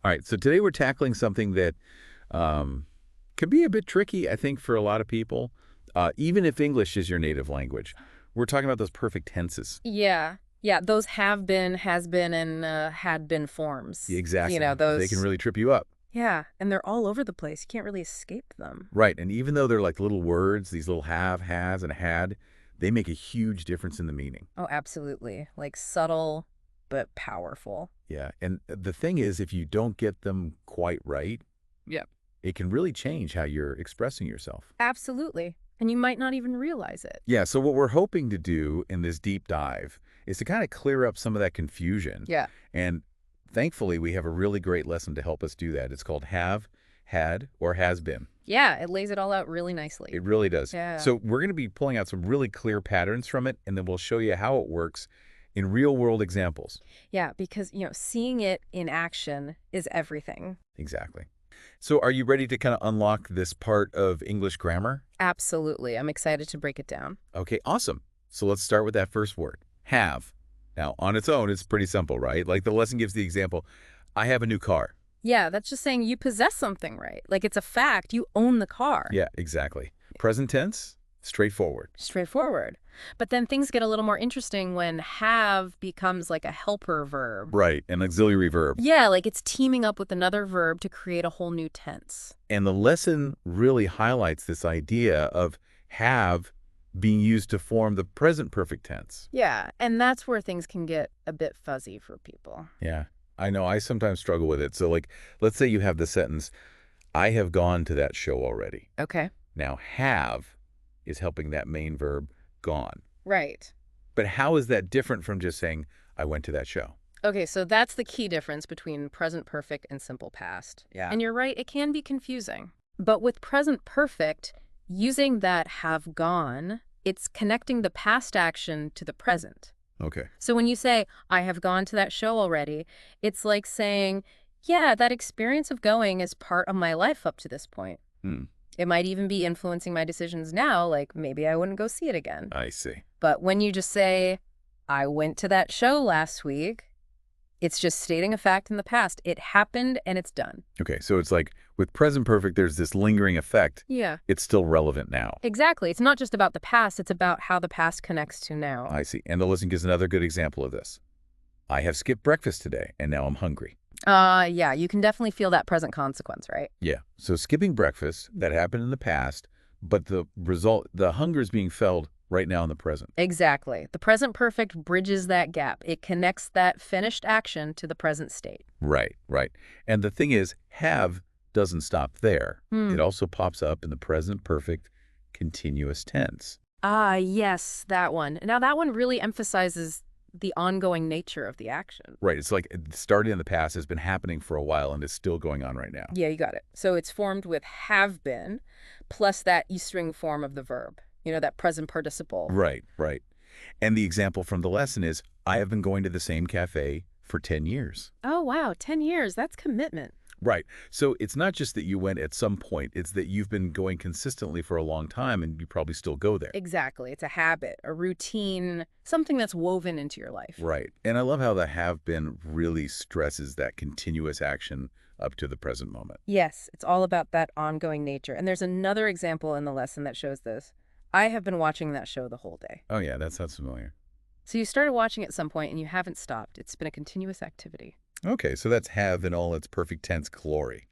All right, so today we're tackling something that um, can be a bit tricky, I think, for a lot of people, even if English is your native language. We're talking about those perfect tenses. Yeah. Yeah, those have been, has been, and had been Yeah, forms. exactly. They can Those. really trip you up. Yeah, and they're all over the place. You can't really escape them. Right, and even though they're like little words, these little have, has, and had, they make a huge difference in the meaning. Oh, absolutely. Like subtle, but powerful. Yeah, and the thing is, if you don't get them quite right, Yeah. it can really change how you're expressing yourself. Absolutely. And you might not even realize it. Yeah, so what we're hoping to do in this deep dive is to kind of clear up some of that confusion. Yeah. And thankfully, we have a really great lesson to help us do that. It's called Have, Had, or Has Been. Yeah, it lays it all out really nicely. It really does. Yeah. So we're going to be pulling out some really clear patterns from it, and then we'll show you how it works in real-world examples. Yeah, because, seeing it in action is everything. Exactly. So are you ready to kind of unlock this part of English grammar? Absolutely. I'm excited to break it down. Okay, awesome. So let's start with that first word, have. Now, on its own, it's pretty simple, right? Like the lesson gives the example, I have a new car. Yeah, that's just saying you possess something, right? Like it's a fact. You own the car. Yeah, exactly. Present tense, straightforward. Straightforward. But then things get a little more interesting when have becomes like a helper verb. Right, an auxiliary verb. Yeah, like it's teaming up with another verb to create a whole new tense. And the lesson really highlights this idea of have being used to form the present perfect tense. Yeah, and that's where things can get a bit fuzzy for people. Yeah, I know. I sometimes struggle with it. So, like, let's say you have the sentence, I have gone to that show already. Okay. Now, have is helping that main verb gone. Right. But how is that different from just saying, I went to that show? Okay, so that's the key difference between present perfect and simple past. Yeah. And you're right, it can be confusing. But with present perfect, using that have gone, it's connecting the past action to the present. Okay. So when you say, I have gone to that show already, it's like saying, yeah, that experience of going is part of my life up to this point. Hmm. It might even be influencing my decisions now, like maybe I wouldn't go see it again. I see. But when you just say, I went to that show last week, it's just stating a fact in the past. It happened and it's done. Okay, so it's like with present perfect, there's this lingering effect. Yeah. It's still relevant now. Exactly. It's not just about the past, it's about how the past connects to now. I see. And the lesson gives another good example of this. I have skipped breakfast today, and now I'm hungry. Yeah, you can definitely feel that present consequence, right? Yeah. So skipping breakfast, that happened in the past, but the result, the hunger is being felt right now in the present. Exactly. The present perfect bridges that gap. It connects that finished action to the present state. Right, right. And the thing is, have doesn't stop there. Hmm. It also pops up in the present perfect continuous tense. Ah, yes, that one. Now, that one really emphasizes the ongoing nature of the action. Right. It's like it started in the past, has been happening for a while, and is still going on right now. Yeah, you got it. So it's formed with have been plus that E-string form of the verb, that present participle. Right, right. And the example from the lesson is, I have been going to the same cafe for 10 years. Oh, wow, 10 years. That's commitment. Right. So it's not just that you went at some point, it's that you've been going consistently for a long time and you probably still go there. Exactly. It's a habit, a routine, something that's woven into your life. Right. And I love how the have been really stresses that continuous action up to the present moment. Yes, it's all about that ongoing nature. And there's another example in the lesson that shows this. I have been watching that show the whole day. Oh, yeah, that sounds familiar. So you started watching at some point and you haven't stopped. It's been a continuous activity. Okay, so that's have in all its perfect tense glory.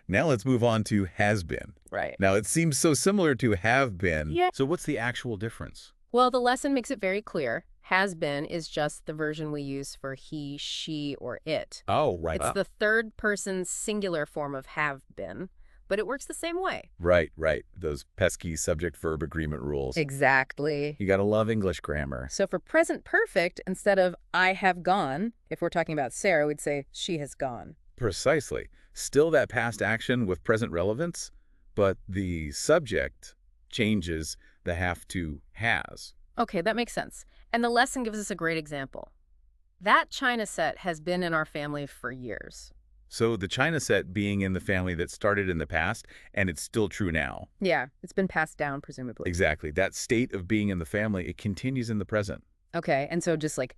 Now let's move on to has been. Right. Now it seems so similar to have been. Yeah. So what's the actual difference? Well, the lesson makes it very clear. Has been is just the version we use for he, she, or it. Oh, right. It's the third person singular form of have been, but it works the same way. Right, right. Those pesky subject-verb agreement rules. Exactly. You gotta love English grammar. So for present perfect, instead of I have gone, if we're talking about Sarah, we'd say she has gone. Precisely. Still that past action with present relevance, but the subject changes the have to has. Okay, that makes sense. And the lesson gives us a great example. That china set has been in our family for years. So the china set being in the family that started in the past, and it's still true now. Yeah, it's been passed down, presumably. Exactly. That state of being in the family, it continues in the present. Okay, and so just like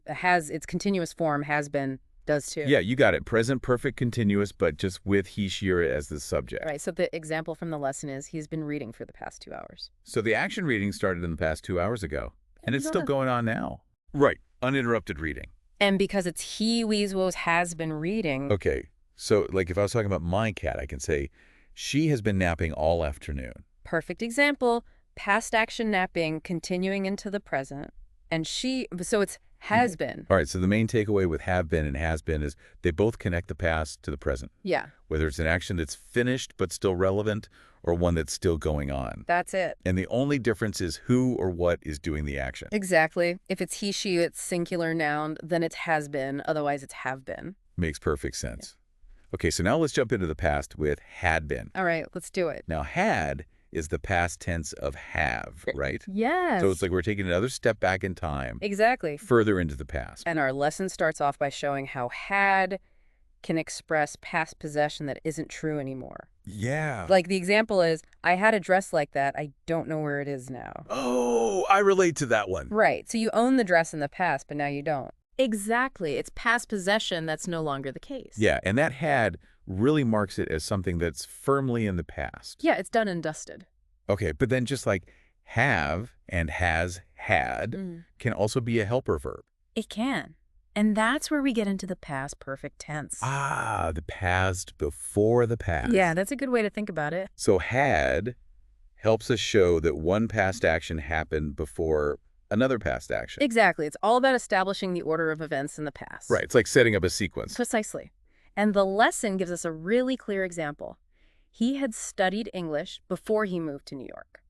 has its continuous form has been Does too. Yeah, you got it. Present perfect continuous, but just with he, she, or it as the subject. All right, so the example from the lesson is he's been reading for the past 2 hours. So the action reading started in the past 2 hours ago, and it's still Done. going on now. Right. Uninterrupted reading. And because it's he, we's, wo's, has been reading. Okay. So, like, if I was talking about my cat, I can say, she has been napping all afternoon. Perfect example. Past action napping continuing into the present. And so it's has been. All right, so the main takeaway with have been and has been is they both connect the past to the present. Yeah, Whether it's an action that's finished but still relevant or one that's still going on. that's it. And the only difference is who or what is doing the action. Exactly. If it's he, she, it's singular noun, then it has been. Otherwise, it's have been. Makes perfect sense. Okay, so now let's jump into the past with had been. All right, let's do it. Now, had is the past tense of have, right? Yes. So it's like we're taking another step back in time, Exactly. further into the past. And our lesson starts off by showing how had can express past possession that isn't true anymore. Yeah. Like the example is, I had a dress like that. I don't know where it is now. Oh, I relate to that one. Right. So you own the dress in the past, but now you don't. Exactly. It's past possession that's no longer the case. Yeah, and that had really marks it as something that's firmly in the past. Yeah, it's done and dusted. Okay, but then just like have and has had can also be a helper verb. It can. And that's where we get into the past perfect tense. Ah, the past before the past. Yeah, that's a good way to think about it. So had helps us show that one past action happened before another past action. Exactly. It's all about establishing the order of events in the past. Right, it's like setting up a sequence. Precisely. And the lesson gives us a really clear example. He had studied English before he moved to New York.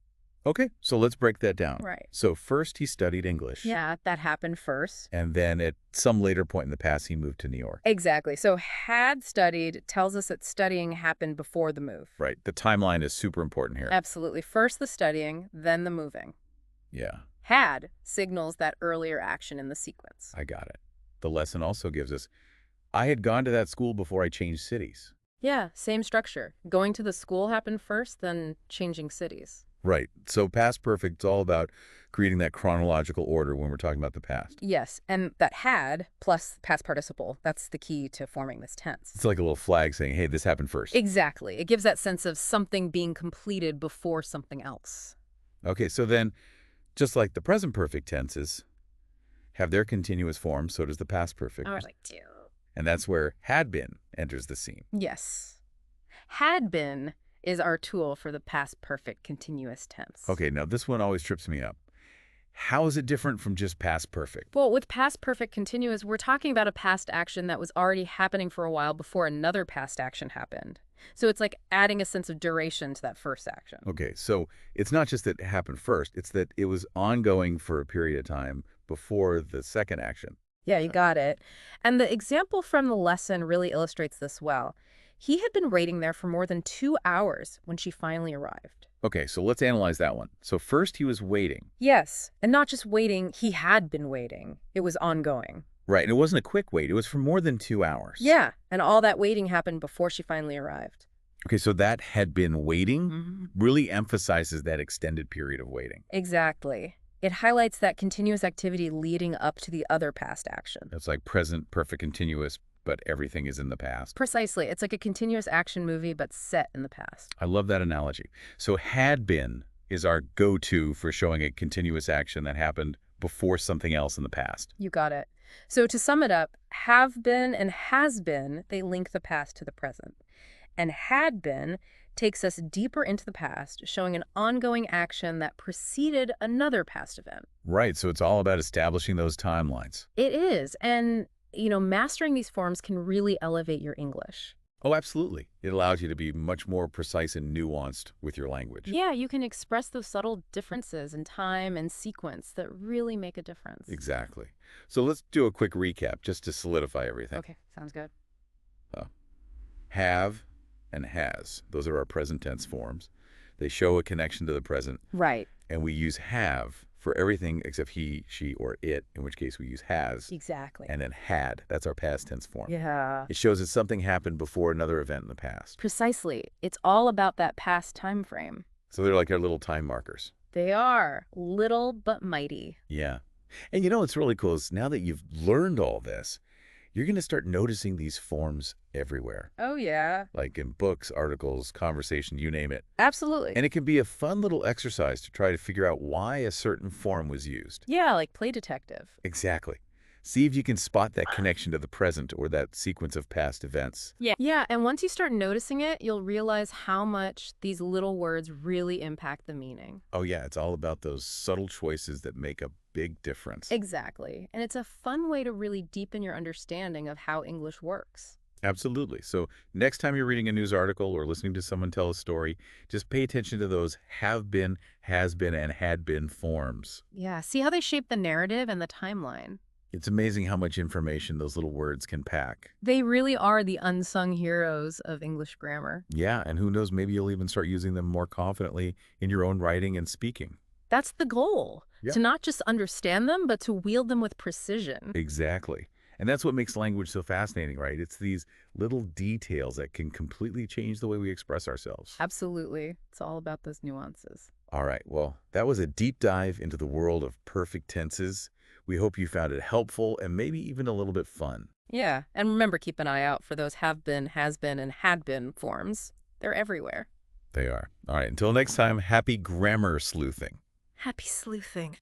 Okay, so let's break that down. Right. So first he studied English. Yeah, that happened first. And then at some later point in the past, he moved to New York. Exactly. So had studied tells us that studying happened before the move. Right. The timeline is super important here. Absolutely. First the studying, then the moving. Yeah, Had signals that earlier action in the sequence. I got it. The lesson also gives us, I had gone to that school before I changed cities. Yeah, same structure. Going to the school happened first, then changing cities. Right. So past perfect is all about creating that chronological order when we're talking about the past. Yes, and that had plus past participle, that's the key to forming this tense. It's like a little flag saying, hey, this happened first. Exactly. It gives that sense of something being completed before something else. Okay, so then, just like the present perfect tenses have their continuous form, so does the past perfect. And that's where had been enters the scene. Yes. Had been is our tool for the past perfect continuous tense. Okay, now this one always trips me up. How is it different from just past perfect? Well, with past perfect continuous, we're talking about a past action that was already happening for a while before another past action happened. So it's like adding a sense of duration to that first action. Okay, so it's not just that it happened first, it's that it was ongoing for a period of time before the second action. Yeah, you got it. And the example from the lesson really illustrates this well. He had been waiting there for more than 2 hours when she finally arrived. Okay, so let's analyze that one. So first he was waiting. Yes, and not just waiting, he had been waiting. It was ongoing. Right, and it wasn't a quick wait. It was for more than 2 hours. Yeah, and all that waiting happened before she finally arrived. Okay, so that had been waiting really emphasizes that extended period of waiting. Exactly. It highlights that continuous activity leading up to the other past action. It's like present perfect continuous, but everything is in the past. Precisely. It's like a continuous action movie, but set in the past. I love that analogy. So had been is our go-to for showing a continuous action that happened before something else in the past. You got it. So to sum it up, have been and has been, they link the past to the present. And had been takes us deeper into the past, showing an ongoing action that preceded another past event. Right, so it's all about establishing those timelines. It is. And, mastering these forms can really elevate your English. Oh, absolutely. It allows you to be much more precise and nuanced with your language. Yeah, you can express those subtle differences in time and sequence that really make a difference. Exactly. So let's do a quick recap just to solidify everything. Okay, sounds good. Have and has. Those are our present tense forms. They show a connection to the present. Right. And we use have for everything except he, she, or it, in which case we use has. Exactly. And then had. That's our past tense form. Yeah. It shows that something happened before another event in the past. Precisely. It's all about that past time frame. So they're like our little time markers. They are. Little but mighty. Yeah. And what's really cool is now that you've learned all this, you're going to start noticing these forms everywhere, Oh, yeah. like in books, articles, conversation, you name it. Absolutely. And it can be a fun little exercise to try to figure out why a certain form was used. Yeah, like play detective. Exactly. See if you can spot that connection to the present or that sequence of past events. Yeah, and once you start noticing it, you'll realize how much these little words really impact the meaning. Oh, yeah, it's all about those subtle choices that make a big difference. Exactly. And it's a fun way to really deepen your understanding of how English works. Absolutely. So next time you're reading a news article or listening to someone tell a story, just pay attention to those have been, has been, and had been forms. Yeah, see how they shape the narrative and the timeline. It's amazing how much information those little words can pack. They really are the unsung heroes of English grammar. Yeah, and who knows, maybe you'll even start using them more confidently in your own writing and speaking. That's the goal, Yeah. to not just understand them, but to wield them with precision. Exactly. And that's what makes language so fascinating, right? It's these little details that can completely change the way we express ourselves. Absolutely. It's all about those nuances. All right, well, that was a deep dive into the world of perfect tenses. We hope you found it helpful and maybe even a little bit fun. Yeah, and remember, keep an eye out for those have been, has been, and had been forms. They're everywhere. They are. All right, until next time, happy grammar sleuthing. Happy sleuthing.